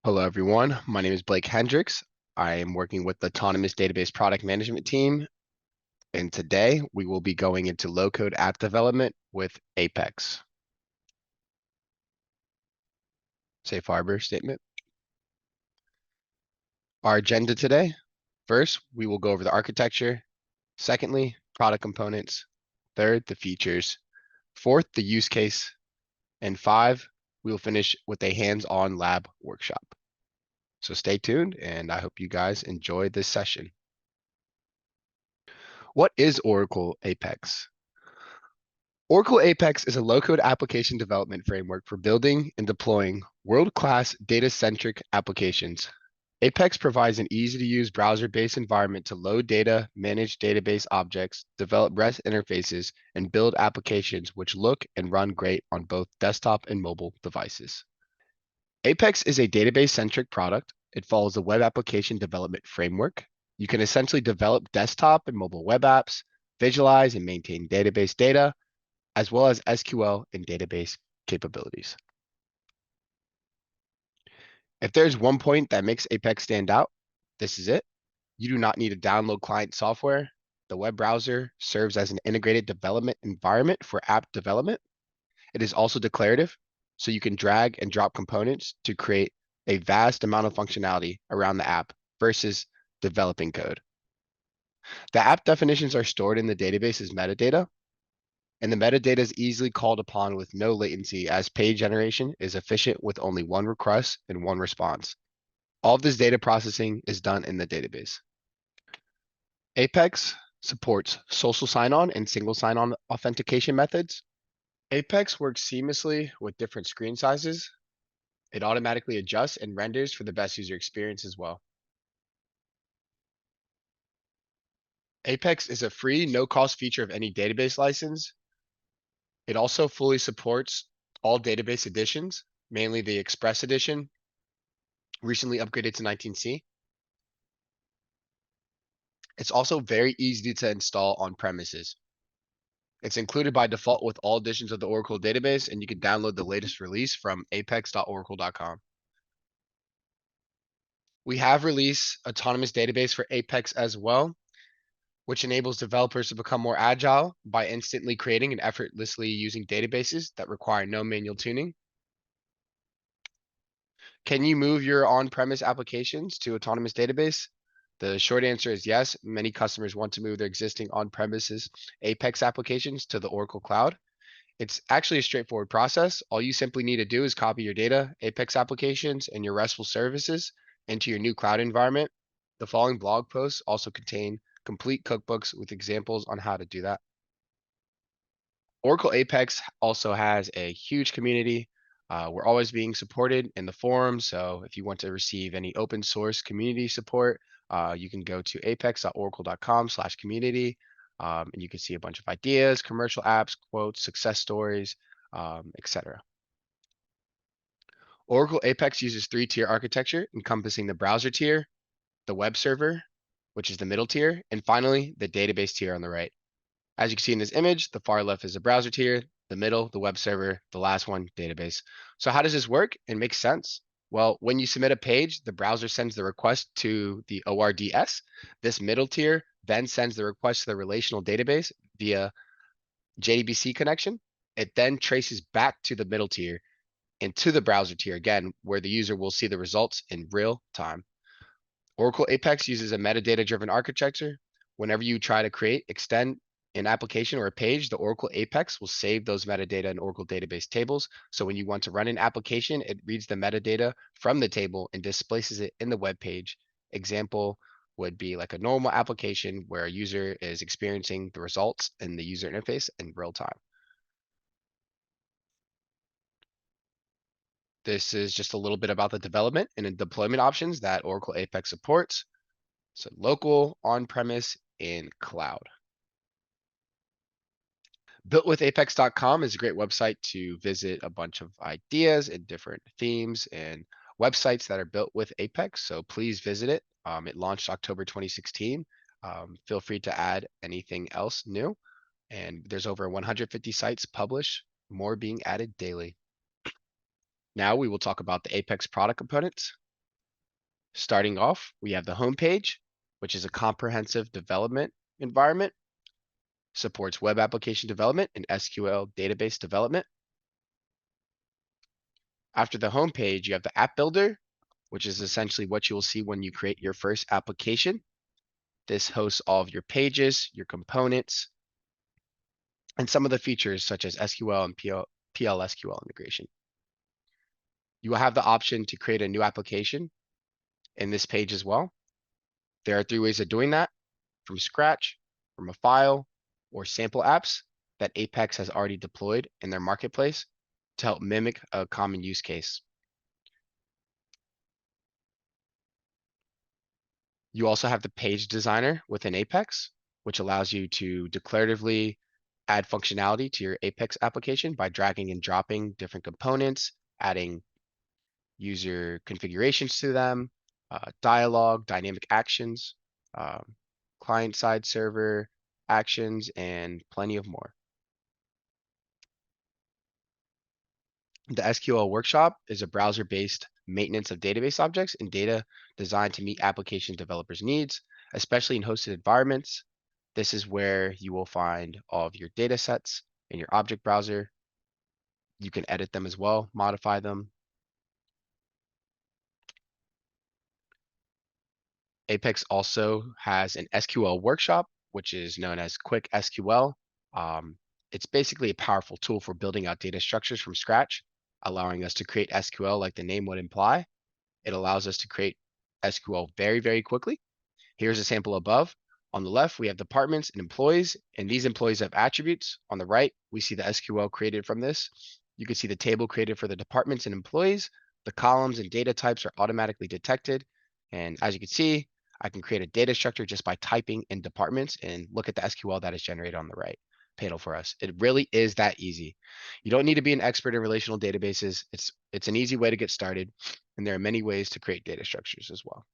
Hello, everyone. My name is Blake Hendricks. I am working with the Autonomous Database Product Management team, and today we will be going into low-code app development with Apex. Safe harbor statement. Our agenda today, first, we will go over the architecture. Secondly, product components. Third, the features. Fourth, the use case. And five, we will finish with a hands-on lab workshop. So stay tuned, and I hope you guys enjoy this session. What is Oracle Apex? Oracle Apex is a low-code application development framework for building and deploying world-class data-centric applications. Apex provides an easy-to-use browser-based environment to load data, manage database objects, develop REST interfaces, and build applications which look and run great on both desktop and mobile devices. Apex is a database-centric product. It follows the web application development framework. You can essentially develop desktop and mobile web apps, visualize and maintain database data, as well as SQL and database capabilities. If there's one point that makes Apex stand out, this is it. You do not need to download client software. The web browser serves as an integrated development environment for app development. It is also declarative, so you can drag and drop components to create a vast amount of functionality around the app versus developing code. The app definitions are stored in the database as metadata, and the metadata is easily called upon with no latency as page generation is efficient with only one request and one response. All of this data processing is done in the database. Apex supports social sign-on and single sign-on authentication methods. Apex works seamlessly with different screen sizes. It automatically adjusts and renders for the best user experience as well. Apex is a free, no-cost feature of any database license. It also fully supports all database editions, mainly the Express edition, recently upgraded to 19C. It's also very easy to install on premises. It's included by default with all editions of the Oracle database, and you can download the latest release from apex.oracle.com. We have released Autonomous Database for Apex as well, which enables developers to become more agile by instantly creating and effortlessly using databases that require no manual tuning. Can you move your on-premise applications to Autonomous Database? The short answer is yes. Many customers want to move their existing on-premises Apex applications to the Oracle Cloud. It's actually a straightforward process. All you simply need to do is copy your data, Apex applications, and your RESTful services into your new cloud environment. The following blog posts also contain complete cookbooks with examples on how to do that. Oracle Apex also has a huge community. We're always being supported in the forum. So if you want to receive any open source community support, you can go to apex.oracle.com/community. And you can see a bunch of ideas, commercial apps, quotes, success stories, etc. Oracle Apex uses three-tier architecture, encompassing the browser tier, the web server, which is the middle tier, and finally, the database tier on the right. As you can see in this image, the far left is the browser tier, the middle, the web server, the last one, database. So how does this work? It makes sense. Well, when you submit a page, the browser sends the request to the ORDS. This middle tier then sends the request to the relational database via JDBC connection. It then traces back to the middle tier and to the browser tier again, where the user will see the results in real time. Oracle Apex uses a metadata-driven architecture. Whenever you try to create, extend an application or a page, the Oracle Apex will save those metadata in Oracle database tables. So when you want to run an application, it reads the metadata from the table and displaces it in the web page. Example would be like a normal application where a user is experiencing the results in the user interface in real time. This is just a little bit about the development and deployment options that Oracle Apex supports. So local, on-premise, and cloud. Builtwithapex.com is a great website to visit a bunch of ideas and different themes and websites that are built with Apex. So please visit it. It launched October 2016. Feel free to add anything else new. And there's over 150 sites published, more being added daily. Now we will talk about the Apex product components. Starting off, we have the home page, which is a comprehensive development environment, supports web application development and SQL database development. After the home page, you have the app builder, which is essentially what you will see when you create your first application. This hosts all of your pages, your components, and some of the features such as SQL and PLSQL integration. You will have the option to create a new application in this page as well. There are 3 ways of doing that: from scratch, from a file, or sample apps that Apex has already deployed in their marketplace to help mimic a common use case. You also have the page designer within Apex, which allows you to declaratively add functionality to your Apex application by dragging and dropping different components, adding user configurations to them, dialogue, dynamic actions, um, client-side server actions, and plenty of more. The SQL Workshop is a browser-based maintenance of database objects and data designed to meet application developers' needs, especially in hosted environments. This is where you will find all of your data sets in your object browser. You can edit them as well, modify them. Apex also has an SQL Workshop, which is known as Quick SQL. Um, it's basically a powerful tool for building out data structures from scratch, allowing us to create SQL like the name would imply. It allows us to create SQL very, very quickly. Here's a sample above. On the left, we have departments and employees, and these employees have attributes. On the right, we see the SQL created from this. You can see the table created for the departments and employees. The columns and data types are automatically detected. And as you can see, I can create a data structure just by typing in departments, and look at the SQL that is generated on the right panel for us. It really is that easy. You don't need to be an expert in relational databases. It's an easy way to get started, and there are many ways to create data structures as well.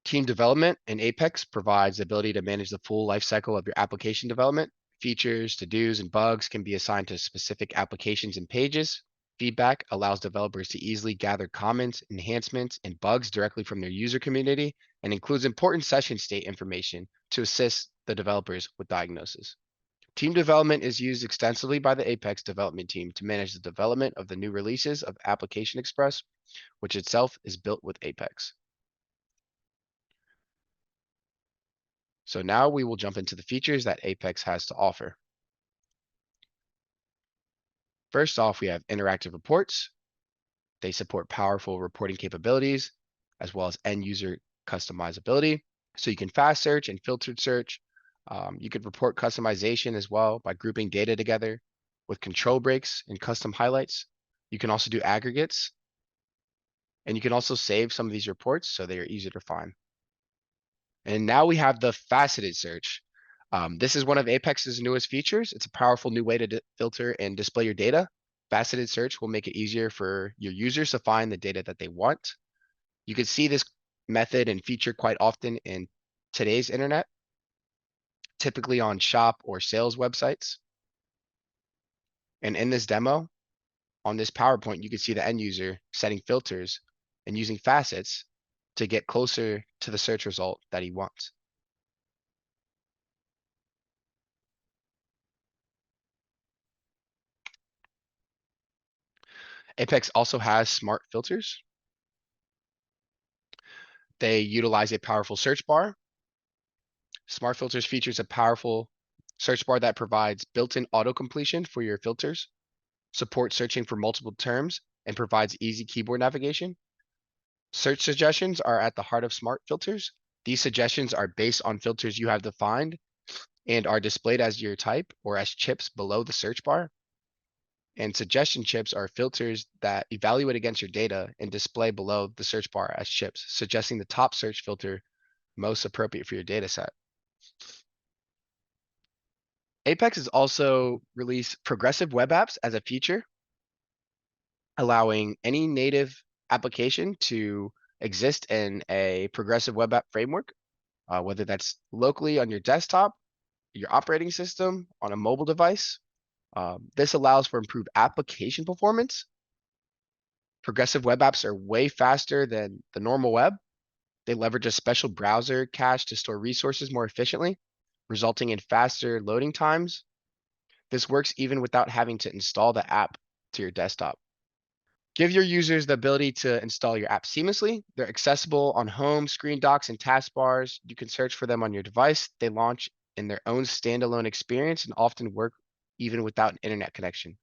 Team development in Apex provides the ability to manage the full lifecycle of your application development. Features, to-dos, and bugs can be assigned to specific applications and pages. Feedback allows developers to easily gather comments, enhancements, and bugs directly from their user community, and includes important session state information to assist the developers with diagnosis. Team development is used extensively by the Apex development team to manage the development of the new releases of Application Express, which itself is built with Apex. So now we will jump into the features that Apex has to offer. First off, we have interactive reports. They support powerful reporting capabilities, as well as end user customizability. So you can fast search and filtered search. You could report customization as well by grouping data together with control breaks and custom highlights. You can also do aggregates, and you can also save some of these reports so they are easier to find. And now we have the faceted search. This is one of Apex's newest features. It's a powerful new way to filter and display your data. Faceted search will make it easier for your users to find the data that they want. You can see this method and feature quite often in today's internet, typically on shop or sales websites. And in this demo, on this PowerPoint, you can see the end user setting filters and using facets to get closer to the search result that he wants. Apex also has smart filters. They utilize a powerful search bar. Smart Filters features a powerful search bar that provides built-in auto completion for your filters, supports searching for multiple terms, and provides easy keyboard navigation. Search suggestions are at the heart of Smart Filters. These suggestions are based on filters you have defined and are displayed as your type or as chips below the search bar. And suggestion chips are filters that evaluate against your data and display below the search bar as chips, suggesting the top search filter most appropriate for your data set. Apex has also released progressive web apps as a feature, allowing any native application to exist in a progressive web app framework, whether that's locally on your desktop, your operating system, on a mobile device. This allows for improved application performance. Progressive web apps are way faster than the normal web. They leverage a special browser cache to store resources more efficiently, resulting in faster loading times. This works even without having to install the app to your desktop. Give your users the ability to install your app seamlessly. They're accessible on home, screen docks, and taskbars. You can search for them on your device. They launch in their own standalone experience and often work even without an internet connection.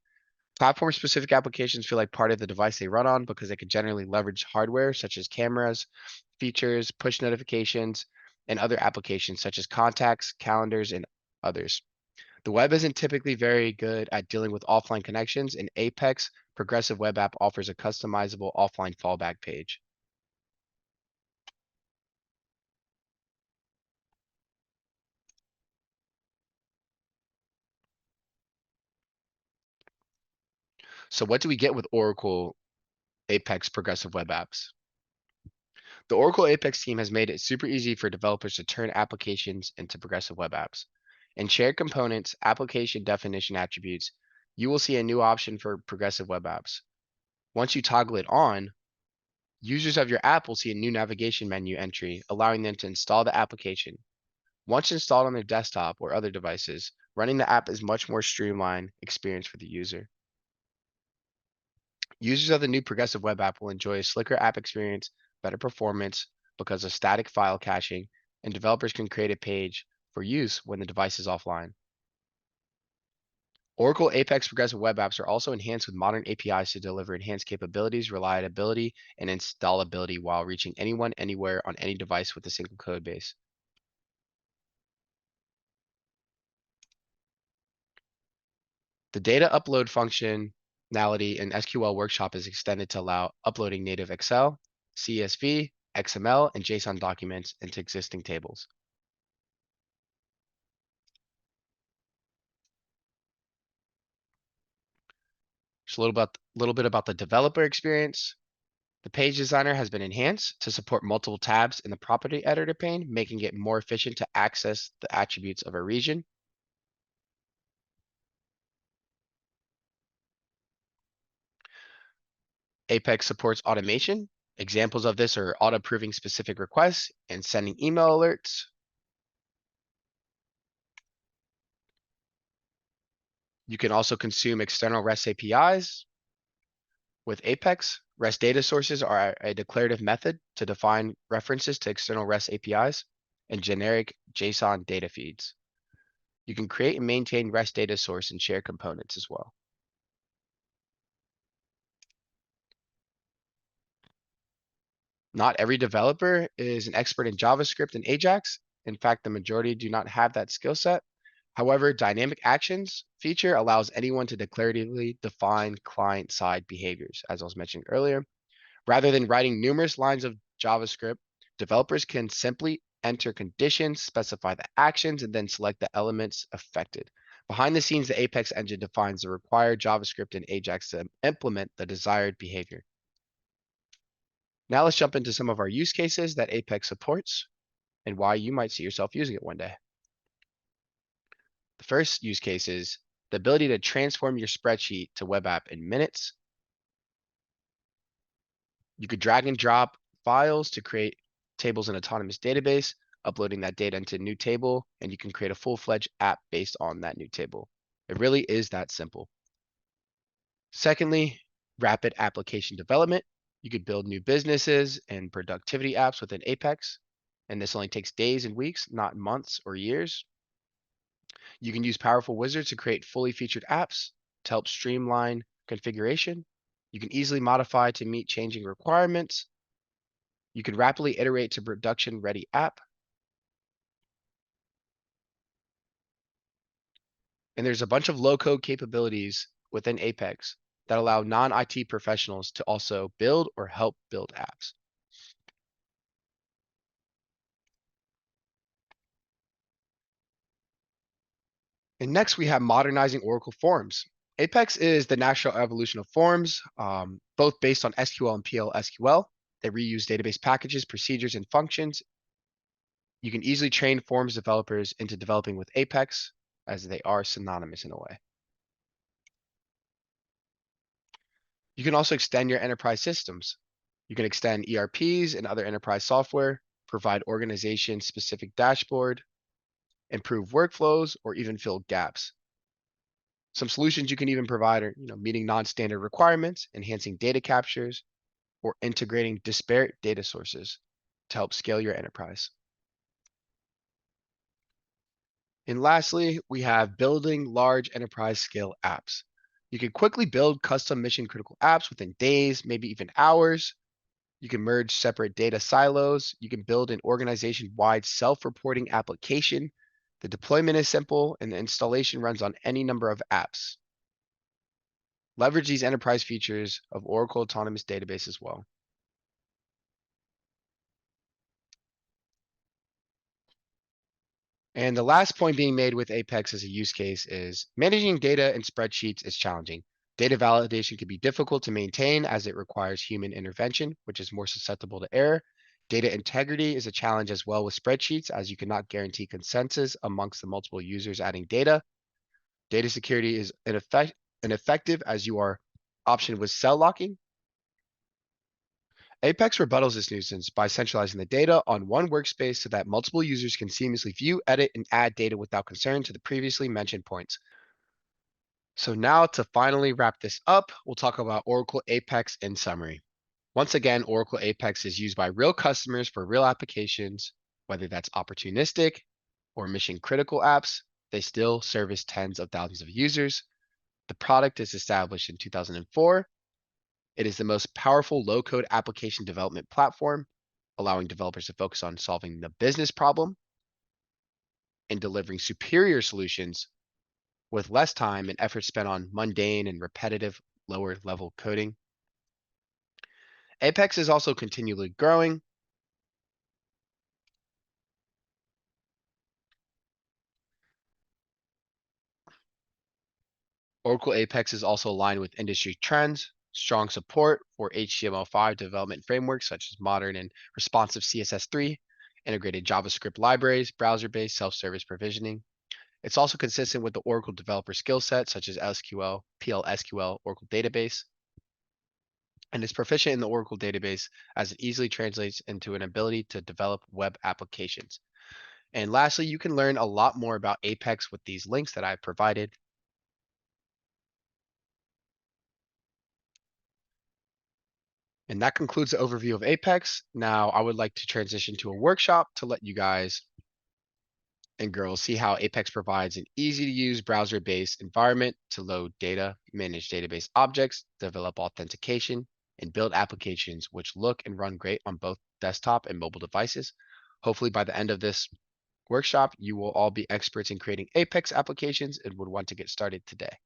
Platform-specific applications feel like part of the device they run on because they can generally leverage hardware such as cameras, features, push notifications, and other applications such as contacts, calendars, and others. The web isn't typically very good at dealing with offline connections, and Apex Progressive Web App offers a customizable offline fallback page. So what do we get with Oracle Apex Progressive Web Apps? The Oracle Apex team has made it super easy for developers to turn applications into progressive web apps. In shared components, application definition attributes, you will see a new option for progressive web apps. Once you toggle it on, users of your app will see a new navigation menu entry, allowing them to install the application. Once installed on their desktop or other devices, running the app is much more streamlined experience for the user. Users of the new progressive web app will enjoy a slicker app experience, better performance because of static file caching, and developers can create a page for use when the device is offline. Oracle Apex Progressive Web Apps are also enhanced with modern APIs to deliver enhanced capabilities, reliability, and installability while reaching anyone, anywhere, on any device with a single code base. The data upload functionality in SQL Workshop is extended to allow uploading native Excel, CSV, XML, and JSON documents into existing tables. Just a little bit about the developer experience. The page designer has been enhanced to support multiple tabs in the property editor pane, making it more efficient to access the attributes of a region. Apex supports automation. Examples of this are auto-approving specific requests and sending email alerts. You can also consume external REST APIs. With Apex, REST data sources are a declarative method to define references to external REST APIs and generic JSON data feeds. You can create and maintain REST data source and share components as well. Not every developer is an expert in JavaScript and Ajax. In fact, the majority do not have that skill set. However, Dynamic Actions feature allows anyone to declaratively define client-side behaviors, as I was mentioning earlier. Rather than writing numerous lines of JavaScript, developers can simply enter conditions, specify the actions, and then select the elements affected. Behind the scenes, the Apex engine defines the required JavaScript and Ajax to implement the desired behavior. Now let's jump into some of our use cases that Apex supports and why you might see yourself using it one day. The first use case is the ability to transform your spreadsheet to web app in minutes. You could drag and drop files to create tables in Autonomous Database, uploading that data into a new table, and you can create a full-fledged app based on that new table. It really is that simple. Secondly, rapid application development. You could build new businesses and productivity apps within Apex, and this only takes days and weeks, not months or years. You can use powerful wizards to create fully featured apps to help streamline configuration. You can easily modify to meet changing requirements. You can rapidly iterate to production-ready app. And there's a bunch of low-code capabilities within Apex that allow non-IT professionals to also build or help build apps. And next, we have modernizing Oracle Forms. Apex is the natural evolution of forms, both based on SQL and PL/SQL. They reuse database packages, procedures, and functions. You can easily train forms developers into developing with Apex, as they are synonymous in a way. You can also extend your enterprise systems. You can extend ERPs and other enterprise software, provide organization-specific dashboard, improve workflows, or even fill gaps. Some solutions you can even provide are, meeting non-standard requirements, enhancing data captures, or integrating disparate data sources to help scale your enterprise. And lastly, we have building large enterprise scale apps. You can quickly build custom mission critical apps within days, maybe even hours. You can merge separate data silos. You can build an organization wide self reporting application. The deployment is simple and the installation runs on any number of apps. Leverage these enterprise features of Oracle Autonomous Database as well. And the last point being made with Apex as a use case is managing data in spreadsheets is challenging. Data validation can be difficult to maintain as it requires human intervention, which is more susceptible to error. Data integrity is a challenge as well with spreadsheets, as you cannot guarantee consensus amongst the multiple users adding data. Data security is ineffective as you are optioned with cell locking. Apex rebuttals this nuisance by centralizing the data on one workspace so that multiple users can seamlessly view, edit, and add data without concern to the previously mentioned points. So now to finally wrap this up, we'll talk about Oracle Apex in summary. Once again, Oracle Apex is used by real customers for real applications, whether that's opportunistic or mission critical apps, they still service tens of thousands of users. The product is established in 2004. It is the most powerful low-code application development platform, allowing developers to focus on solving the business problem and delivering superior solutions with less time and effort spent on mundane and repetitive lower-level coding. Apex is also continually growing. Oracle Apex is also aligned with industry trends, strong support for HTML5 development frameworks such as modern and responsive CSS3, integrated JavaScript libraries, browser-based self-service provisioning. It's also consistent with the Oracle developer skill set such as SQL, PL/SQL, Oracle Database, and is proficient in the Oracle database as it easily translates into an ability to develop web applications. And lastly, you can learn a lot more about Apex with these links that I've provided. And that concludes the overview of Apex. Now I would like to transition to a workshop to let you guys and girls see how Apex provides an easy to use browser-based environment to load data, manage database objects, develop authentication, and build applications which look and run great on both desktop and mobile devices. Hopefully by the end of this workshop, you will all be experts in creating Apex applications and would want to get started today.